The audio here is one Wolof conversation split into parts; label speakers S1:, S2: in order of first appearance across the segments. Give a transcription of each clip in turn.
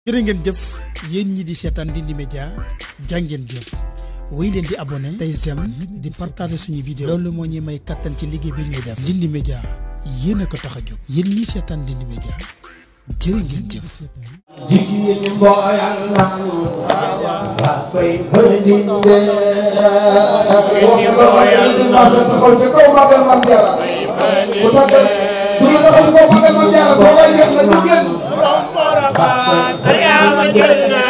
S1: jërë ngeen jëf yéen ñi di seetaan Ndindy Média jàngeen jëf wéy leen di abonné tey j'aime di partager suñuy vidéo loolu moo ñuy may kattan ci liggéey bi ñuy def Ndindy Média yéen a ko tax a jóg yéen ñi seetaan Ndindy Média jërë ngeen jëf
S2: jigéen ñi mbooyal nañu waa bay bëndinde
S3: ñi mbooyal nañu taxaw ci kaw magal Mame Diarra bu tàggal bu ñu taxaw ci kaw magal Mame Diarra boo koy def na jóg leen ayama jël na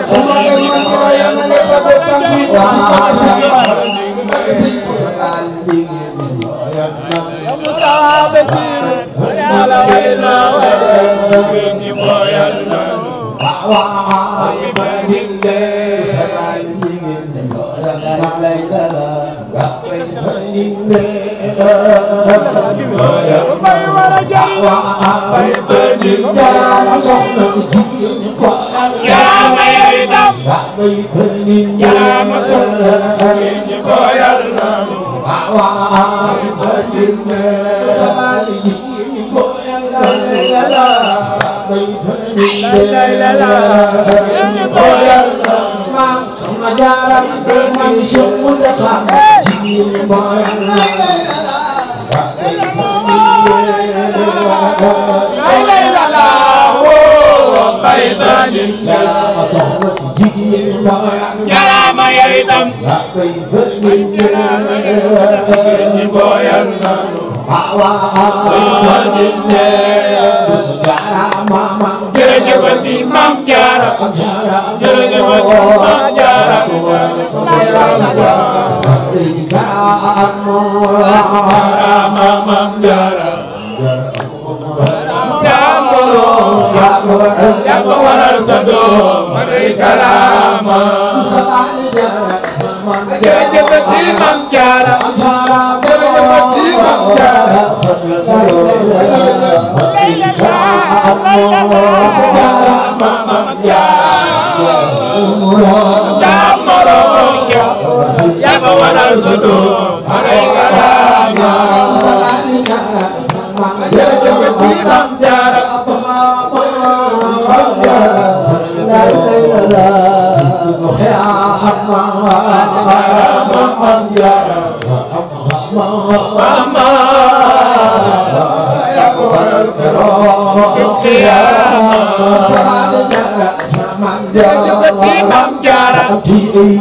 S3: bu magal Mame Diarra yàlla ngay tàggoo tànk yi ak sëñ
S2: sagal jigéen ñi mbooyal nañu
S3: Mustafa Basir yàlla way na jigéen ñi mbooyal nañu
S2: waa bëndinde sagal jigéen ñi mbooyal nañu waa bay bëndinde
S3: bay wara jël
S2: bay bëndinde jaama soxna si jigéen ñi mbooyal
S3: jaama yow itam
S2: bay bëndinde
S3: jaama soxna si jigéen ñi mbooyal nañu
S2: bay bëndinde sagal jigéen ñi mbooyal nañu bay bëndinde maam soxna Jaara maam Cheikh Mountakha jigéen ñi mbooyal nañu
S3: bay bëndinde
S2: jaama soxna si jigéen ñi mbooyal
S3: jaama yow itam
S2: bay bëndinde
S3: ñi mbooyal nañu
S2: bëndinde jaarama maam
S3: jërëjëfati Mame Diarra jërëjëfati Mame Diarra jaarama Mame Diarra yaa ko waral sa doom ma rëy karaama jërëjëfati Mame Diarra jërëjëfati Mame Diarra jaarama Mame Diarra sa morom yaa ko waral sa doom ma rëy karaama jërëjëfati Mame Diarra mama yaa ko waral keroog si xiyaama jërëjëfati Mame Diarra Mame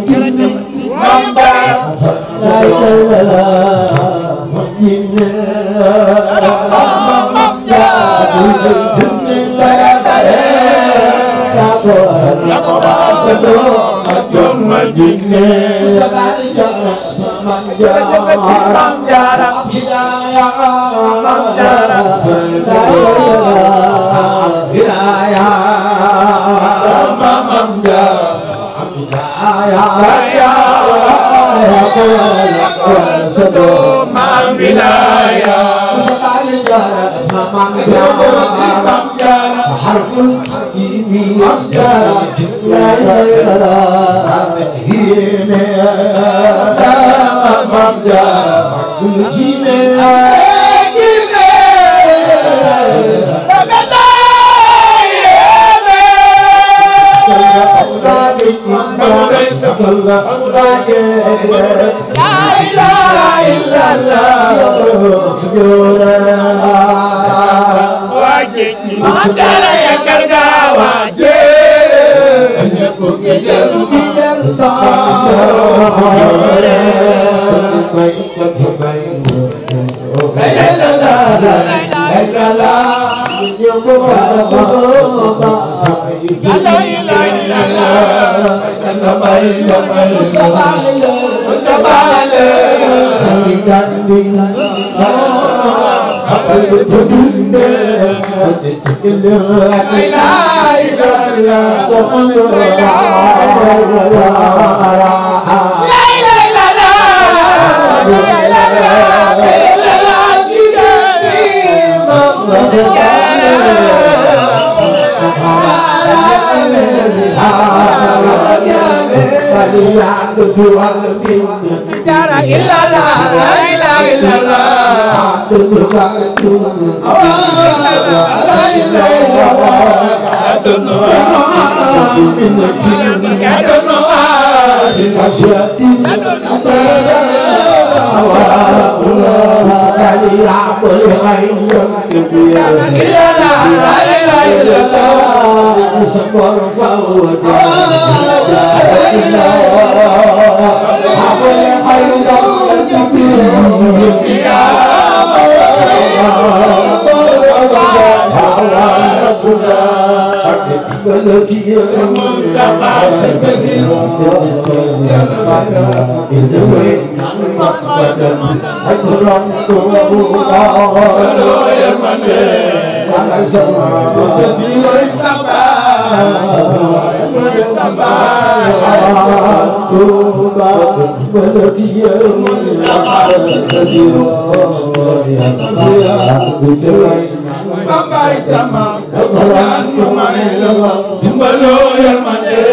S3: Diarra illallah la ilaha illallah la ilaha illallah Bambay sama Tuhan kumai lawa Dimbalo yermane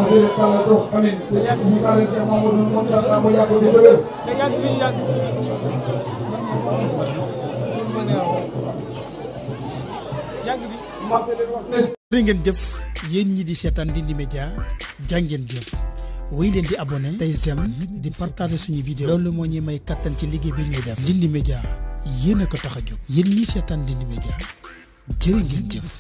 S3: masih kalau tuh amin misalnya saya mau memutar kamu yang lebih dulu
S1: jërë ngeen jëf yéen ñi di seetaan Ndindy Média jàngeen jëf wéy leen di abonné tey j'aime di partager suñu vidéo loolu moo ñuy may kattan ci liggéey bi ñuy def Ndindy Média yéen a ko tax a jóg yéen ñi seetaan Ndindy Média jërë ngeen jëf